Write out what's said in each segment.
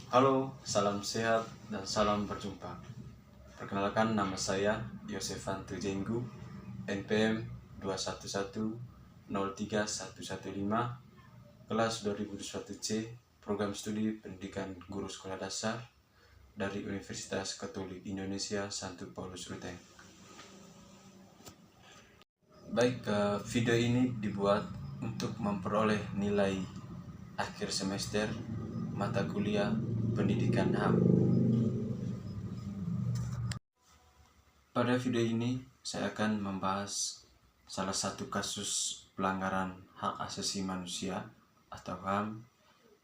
Halo, salam sehat dan salam berjumpa. Perkenalkan, nama saya Yosevan Tujenggu, NPM 21103115, kelas 2021C, Program Studi Pendidikan Guru Sekolah Dasar dari Universitas Katolik Indonesia Santo Paulus Ruteng. Baik, video ini dibuat untuk memperoleh nilai akhir semester mata kuliah Pendidikan HAM. Pada video ini, saya akan membahas salah satu kasus pelanggaran hak asasi manusia atau HAM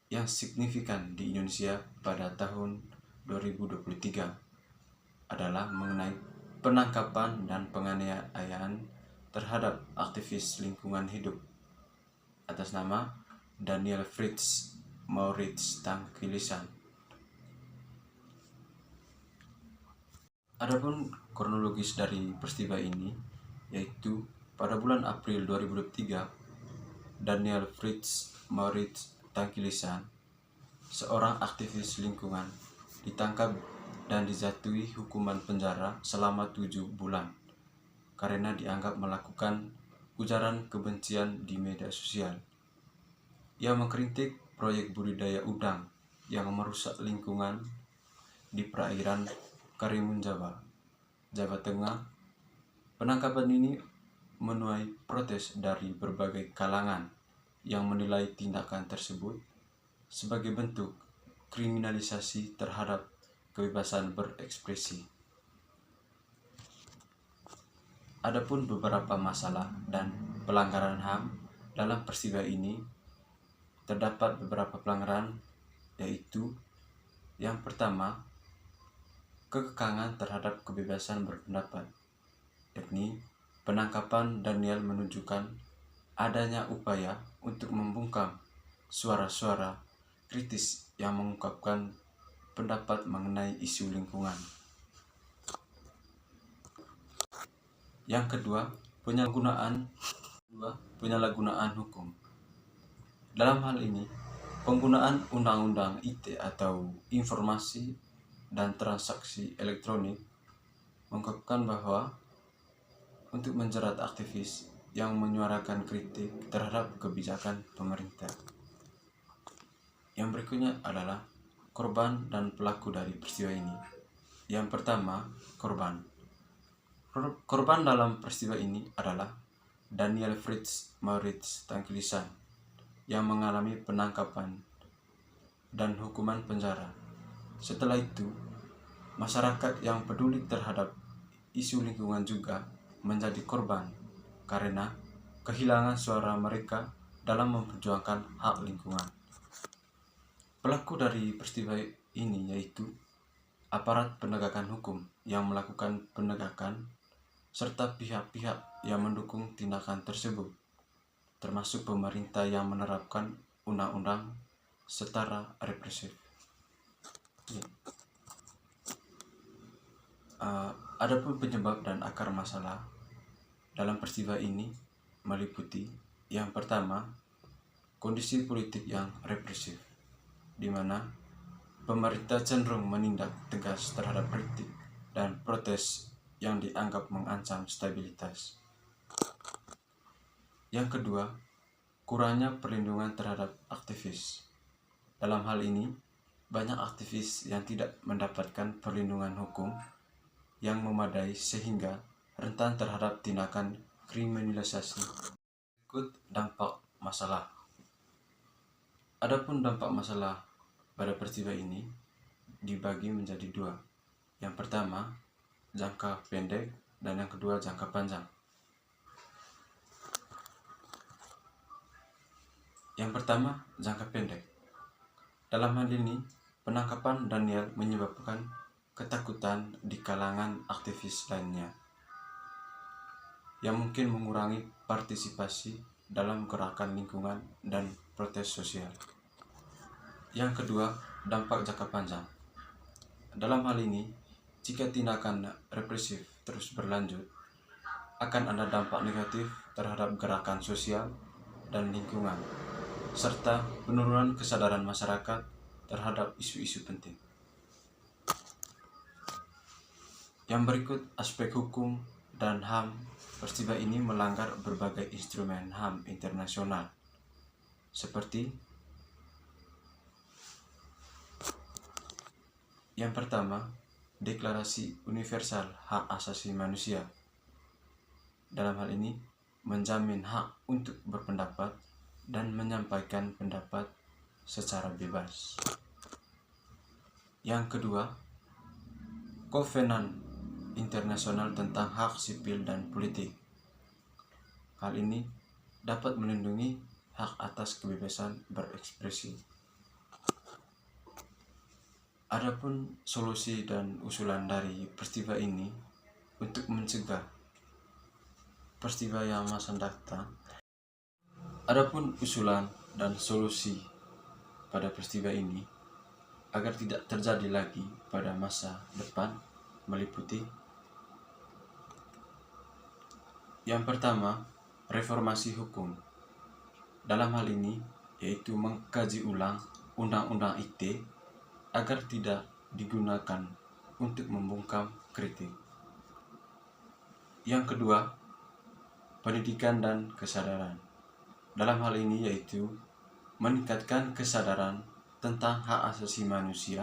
yang signifikan di Indonesia pada tahun 2023 adalah mengenai penangkapan dan penganiayaan terhadap aktivis lingkungan hidup atas nama Daniel Fritz Maurits Tangkilisan. Adapun kronologis dari peristiwa ini, yaitu pada bulan April 2023, Daniel Fritz Maurits Tangkilisan, seorang aktivis lingkungan, ditangkap dan dijatuhi hukuman penjara selama 7 bulan karena dianggap melakukan ujaran kebencian di media sosial. Ia mengkritik proyek budidaya udang yang merusak lingkungan di perairan Karimun Jawa, Jawa Tengah. Penangkapan ini menuai protes dari berbagai kalangan yang menilai tindakan tersebut sebagai bentuk kriminalisasi terhadap kebebasan berekspresi. Adapun beberapa masalah dan pelanggaran HAM dalam peristiwa ini, terdapat beberapa pelanggaran, yaitu yang pertama, kekekangan terhadap kebebasan berpendapat, yakni penangkapan Daniel menunjukkan adanya upaya untuk membungkam suara-suara kritis yang mengungkapkan pendapat mengenai isu lingkungan. Yang kedua, penyalahgunaan hukum. Dalam hal ini, penggunaan Undang-Undang ITE atau Informasi dan Transaksi Elektronik mengungkapkan bahwa untuk menjerat aktivis yang menyuarakan kritik terhadap kebijakan pemerintah. Yang berikutnya adalah korban dan pelaku dari peristiwa ini. Yang pertama, korban. Korban dalam peristiwa ini adalah Daniel Fritz Maurits Tangkilisan yang mengalami penangkapan dan hukuman penjara. Setelah itu, masyarakat yang peduli terhadap isu lingkungan juga menjadi korban karena kehilangan suara mereka dalam memperjuangkan hak lingkungan. Pelaku dari peristiwa ini yaitu aparat penegakan hukum yang melakukan penegakan serta pihak-pihak yang mendukung tindakan tersebut, termasuk pemerintah yang menerapkan undang-undang secara represif. Adapun penyebab dan akar masalah dalam peristiwa ini meliputi yang pertama, kondisi politik yang represif, di mana pemerintah cenderung menindak tegas terhadap kritik dan protes yang dianggap mengancam stabilitas. Yang kedua, kurangnya perlindungan terhadap aktivis. Dalam hal ini, banyak aktivis yang tidak mendapatkan perlindungan hukum yang memadai sehingga rentan terhadap tindakan kriminalisasi. Berikut dampak masalah. Adapun dampak masalah pada peristiwa ini dibagi menjadi dua. Yang pertama, jangka pendek, dan yang kedua, jangka panjang. Yang pertama, jangka pendek. Dalam hal ini, penangkapan Daniel menyebabkan ketakutan di kalangan aktivis lainnya yang mungkin mengurangi partisipasi dalam gerakan lingkungan dan protes sosial. Yang kedua, dampak jangka panjang. Dalam hal ini, jika tindakan represif terus berlanjut, akan ada dampak negatif terhadap gerakan sosial dan lingkungan, serta penurunan kesadaran masyarakat terhadap isu-isu penting. Yang berikut aspek hukum dan HAM. Peristiwa ini melanggar berbagai instrumen HAM internasional, seperti yang pertama, Deklarasi Universal Hak Asasi Manusia. Dalam hal ini, menjamin hak untuk berpendapat dan menyampaikan pendapat secara bebas. Yang kedua, Kovenan Internasional tentang Hak Sipil dan Politik. Hal ini dapat melindungi hak atas kebebasan berekspresi. Adapun solusi dan usulan dari peristiwa ini untuk mencegah peristiwa yang akan datang. Adapun usulan dan solusi pada peristiwa ini agar tidak terjadi lagi pada masa depan meliputi yang pertama, reformasi hukum. Dalam hal ini yaitu mengkaji ulang Undang-Undang ITE agar tidak digunakan untuk membungkam kritik. Yang kedua, pendidikan dan kesadaran. Dalam hal ini yaitu meningkatkan kesadaran tentang hak asasi manusia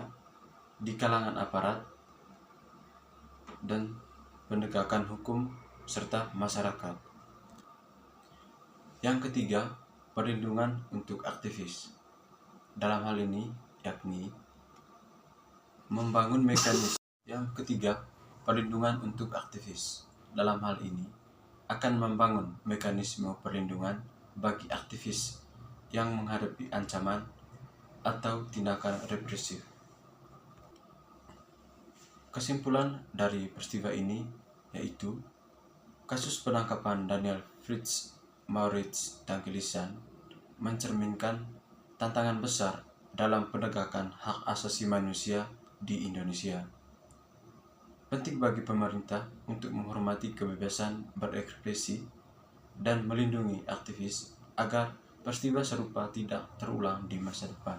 di kalangan aparat dan penegakan hukum serta masyarakat. Yang ketiga, perlindungan untuk aktivis. Dalam hal ini yakni membangun mekanisme. Yang ketiga, perlindungan untuk aktivis. Dalam hal ini akan membangun mekanisme perlindungan bagi aktivis yang menghadapi ancaman atau tindakan represif. Kesimpulan dari peristiwa ini yaitu kasus penangkapan Daniel Fritz Maurits Dagelisan mencerminkan tantangan besar dalam penegakan hak asasi manusia di Indonesia. Penting bagi pemerintah untuk menghormati kebebasan berekspresi dan melindungi aktivis agar peristiwa serupa tidak terulang di masa depan.